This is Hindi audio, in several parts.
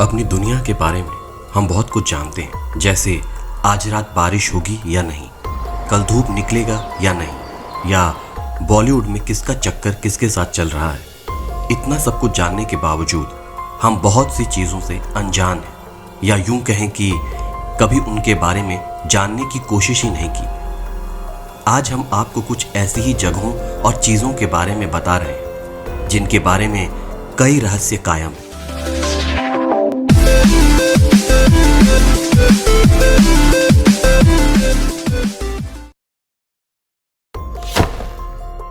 अपनी दुनिया के बारे में हम बहुत कुछ जानते हैं, जैसे आज रात बारिश होगी या नहीं, कल धूप निकलेगा या नहीं, या बॉलीवुड में किसका चक्कर किसके साथ चल रहा है। इतना सब कुछ जानने के बावजूद हम बहुत सी चीज़ों से अनजान हैं, या यूं कहें कि कभी उनके बारे में जानने की कोशिश ही नहीं की। आज हम आपको कुछ ऐसी ही जगहों और चीज़ों के बारे में बता रहे हैं जिनके बारे में कई रहस्य कायम हैं।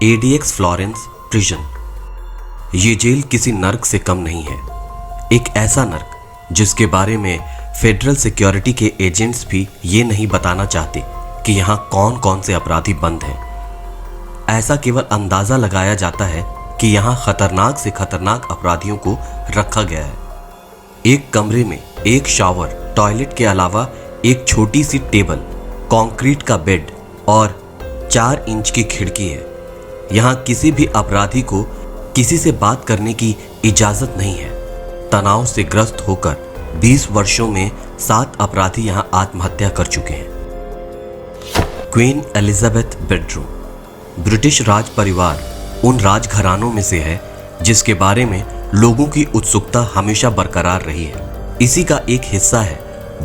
ADX Florence prison. ये जेल किसी नर्क से कम नहीं है, एक ऐसा नर्क जिसके बारे में फेडरल सिक्योरिटी के एजेंट्स भी ये नहीं बताना चाहते कि यहाँ कौन कौन से अपराधी बंद हैं। ऐसा केवल अंदाजा लगाया जाता है कि यहाँ खतरनाक से खतरनाक अपराधियों को रखा गया है। एक कमरे में एक शावर, टॉयलेट के अलावा एक छोटी सी टेबल, कंक्रीट का बेड और 4 इंच की खिड़की है। यहाँ किसी भी अपराधी को किसी से बात करने की इजाजत नहीं है। तनाव से ग्रस्त होकर 20 वर्षों में 7 अपराधी यहाँ आत्महत्या कर चुके हैं। Queen Elizabeth bedroom. ब्रिटिश राज परिवार उन राजघरानों में से है जिसके बारे में लोगों की उत्सुकता हमेशा बरकरार रही है। इसी का एक हिस्सा है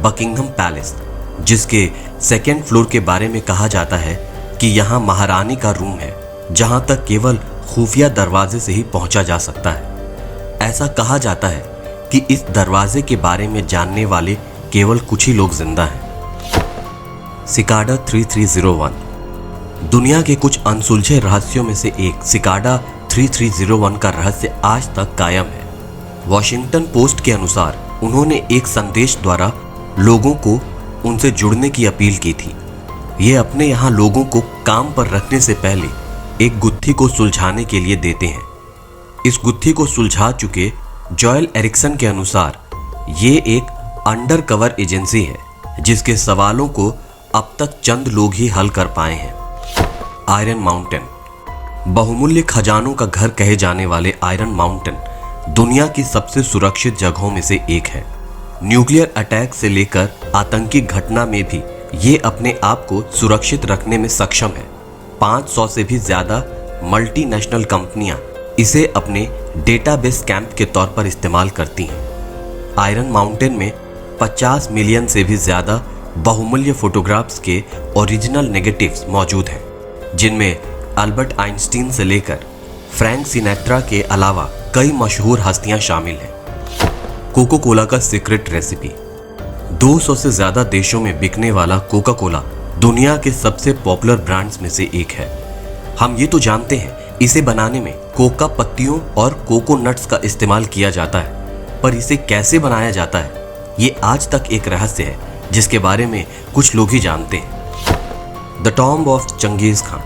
बकिंघम पैलेस, जिसके 2nd फ्लोर के बारे में कहा जाता है कि यहाँ महारानी का रूम है, जहाँ तक केवल खुफिया दरवाजे से ही पहुंचा जा सकता है। ऐसा कहा जाता है कि इस दरवाजे के बारे में जानने वाले केवल कुछ ही लोग जिंदा हैं। सिकाडा 3301। दुनिया के कुछ अनसुलझे रहस्यों में से एक सिकाडा 3301 का रहस्य आज तक कायम है। वॉशिंगटन पोस्ट के अनुसार उन्होंने एक संदेश द्वारा लोगों को उनसे जुड़ने की अपील की थी। ये अपने यहाँ लोगों को काम पर रखने से पहले एक गुत्थी को सुलझाने के लिए देते हैं। इस गुत्थी को सुलझा चुके जॉयल एरिक्सन के अनुसार ये एक अंडर कवर एजेंसी है जिसके सवालों को अब तक चंद लोग ही हल कर पाए हैं। Iron mountain. बहुमूल्य खजानों का घर कहे जाने वाले आयरन माउंटेन दुनिया की सबसे सुरक्षित जगहों में से एक है। न्यूक्लियर अटैक से लेकर आतंकी घटना में भी ये अपने आप को सुरक्षित रखने में सक्षम है। 500 से भी ज्यादा मल्टीनेशनल कंपनियां इसे अपने डेटाबेस कैंप के तौर पर इस्तेमाल करती हैं। आयरन माउंटेन में 50 मिलियन से भी ज्यादा बहुमूल्य फोटोग्राफ्स के ओरिजिनल नेगेटिव्स मौजूद हैं, जिनमें अल्बर्ट आइंस्टीन से लेकर फ्रैंक सिनेट्रा के अलावा कई मशहूर हस्तियां शामिल हैं। कोका कोला का सीक्रेट रेसिपी। 200 से ज्यादा देशों में बिकने वाला कोका कोला दुनिया के सबसे पॉपुलर ब्रांड्स में से एक है। हम ये तो जानते हैं इसे बनाने में कोका पत्तियों और कोको नट्स का इस्तेमाल किया जाता है, पर इसे कैसे बनाया जाता है ये आज तक एक रहस्य है जिसके बारे में कुछ लोग ही जानते हैं। द टॉम्ब ऑफ चंगेज खां।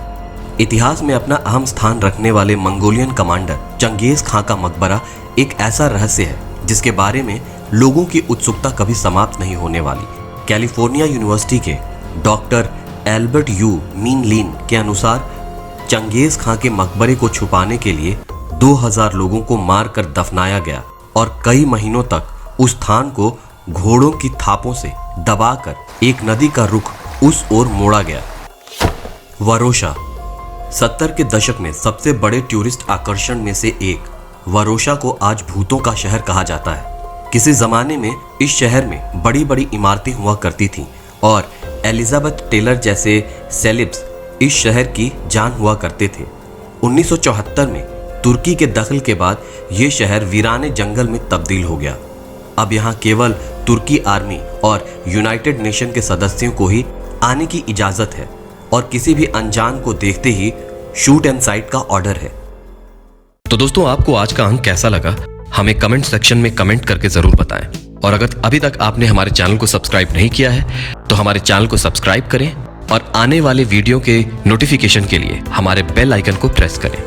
इतिहास में अपना अहम स्थान रखने वाले मंगोलियन कमांडर चंगेज खां का मकबरा एक ऐसा रहस्य है जिसके बारे में लोगों की उत्सुकता कभी समाप्त नहीं होने वाली। कैलिफोर्निया यूनिवर्सिटी के डॉक्टर एल्बर्ट यू मीन लिन के अनुसार चंगेज खां के मकबरे को छुपाने के लिए 2000 लोगों को मारकर दफनाया गया और कई महीनों तक उस स्थान को घोड़ों की थापों से दबाकर एक नदी का रुख उस ओर मोड़ा गया। वरोशा। 70 के दशक में सबसे बड़े टूरिस्ट आकर्षण में से एक वरोशा को आज भूतों का शहर कहा जाता है। किसी जमाने में इस शहर में बड़ी बड़ी इमारतें हुआ करती थीं और एलिजाबेथ टेलर जैसे सेलेब्स इस शहर की जान हुआ करते थे। 1974 में तुर्की के दखल के बाद ये शहर वीराने जंगल में तब्दील हो गया। अब यहाँ केवल तुर्की आर्मी और यूनाइटेड नेशन के सदस्यों को ही आने की इजाजत है और किसी भी अनजान को देखते ही शूट एंड साइट का ऑर्डर है। तो दोस्तों, आपको आज का अंक कैसा लगा हमें कमेंट सेक्शन में कमेंट करके जरूर बताएं। और अगर अभी तक आपने हमारे चैनल को सब्सक्राइब नहीं किया है तो हमारे चैनल को सब्सक्राइब करें और आने वाले वीडियो के नोटिफिकेशन के लिए हमारे बेल आइकन को प्रेस करें।